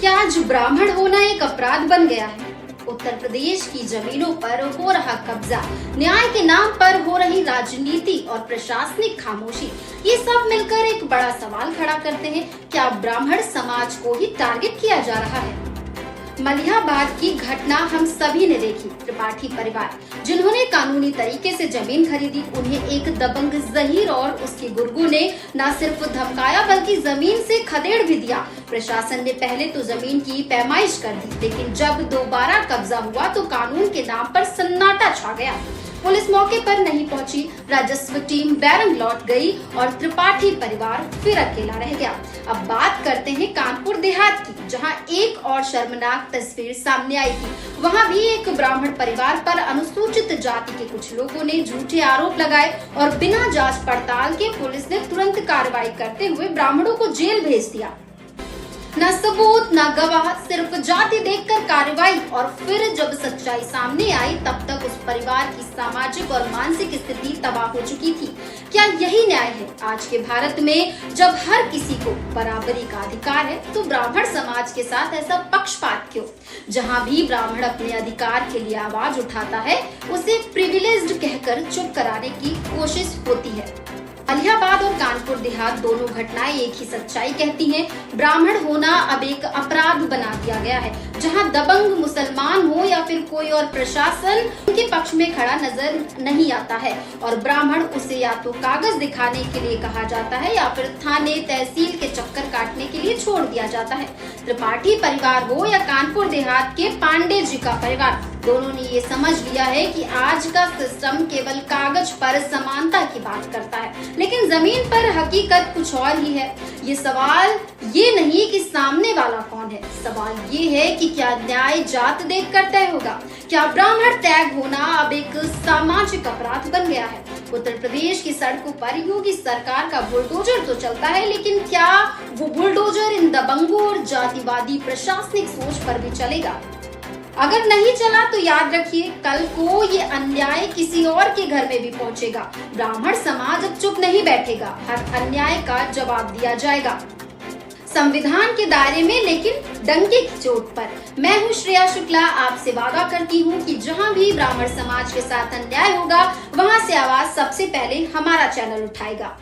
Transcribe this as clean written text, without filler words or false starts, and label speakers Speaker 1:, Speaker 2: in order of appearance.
Speaker 1: क्या आज ब्राह्मण होना एक अपराध बन गया है? उत्तर प्रदेश की जमीनों पर हो रहा कब्जा, न्याय के नाम पर हो रही राजनीति और प्रशासनिक खामोशी, ये सब मिलकर एक बड़ा सवाल खड़ा करते हैं। क्या ब्राह्मण समाज को ही टारगेट किया जा रहा है? मलिहाबाद की घटना हम सभी ने देखी। त्रिपाठी परिवार जिन्होंने कानूनी तरीके से जमीन खरीदी, उन्हें एक दबंग जहीर और उसके गुर्गों ने न सिर्फ धमकाया बल्कि जमीन से खदेड़ भी दिया। प्रशासन ने पहले तो जमीन की पैमाइश कर दी, लेकिन जब दोबारा कब्जा हुआ तो कानून के नाम पर सन्नाटा छा गया। पुलिस मौके पर नहीं पहुंची, राजस्व टीम बैरंग लौट गई और त्रिपाठी परिवार फिर अकेला रह गया। अब बात करते हैं कानपुर देहात की, जहां एक और शर्मनाक तस्वीर सामने आई थी। वहां भी एक ब्राह्मण परिवार पर अनुसूचित जाति के कुछ लोगों ने झूठे आरोप लगाए और बिना जांच पड़ताल के पुलिस ने तुरंत कार्रवाई करते हुए ब्राह्मणों को जेल भेज दिया। न सबूत न गवाह, सिर्फ जाति देखकर कार्रवाई। और फिर जब सच्चाई सामने आई तब तक उस परिवार की सामाजिक और मानसिक स्थिति तबाह हो चुकी थी। क्या यही न्याय है आज के भारत में, जब हर किसी को बराबरी का अधिकार है? तो ब्राह्मण समाज के साथ ऐसा पक्षपात क्यों? जहाँ भी ब्राह्मण अपने अधिकार के लिए आवाज उठाता है, उसे प्रिविलेज्ड कहकर चुप कराने की कोशिश होती है। मलिहाबाद और कानपुर देहात दोनों घटनाएं एक ही सच्चाई कहती हैं। ब्राह्मण होना अब एक अपराध बना दिया गया है। जहां दबंग मुसलमान हो या फिर कोई और प्रशासन उनके पक्ष में खड़ा नजर नहीं आता है और ब्राह्मण उसे या तो कागज दिखाने के लिए कहा जाता है या फिर थाने तहसील के चक्कर काटने के लिए छोड़ दिया जाता है। त्रिपाठी परिवार हो या कानपुर देहात के पांडे जी का परिवार, दोनों ने ये समझ लिया है कि आज का सिस्टम केवल कागज पर समानता की बात करता है, लेकिन जमीन पर हकीकत कुछ और ही है। ये सवाल ये नहीं कि सामने वाला कौन है, सवाल ये है कि क्या न्याय जात देखकर तय होगा? क्या ब्राह्मण टैग होना अब एक सामाजिक अपराध बन गया है? उत्तर प्रदेश की सड़कों पर योगी सरकार का बुलडोजर तो चलता है, लेकिन क्या वो बुलडोजर इन दबंगों और जातिवादी प्रशासनिक सोच पर भी चलेगा? अगर नहीं चला तो याद रखिए, कल को ये अन्याय किसी और के घर में भी पहुंचेगा। ब्राह्मण समाज अब चुप नहीं बैठेगा, हर अन्याय का जवाब दिया जाएगा, संविधान के दायरे में, लेकिन डंके की चोट पर। मैं हूं श्रेया शुक्ला, आपसे वादा करती हूं कि जहां भी ब्राह्मण समाज के साथ अन्याय होगा, वहां से आवाज सबसे पहले हमारा चैनल उठाएगा।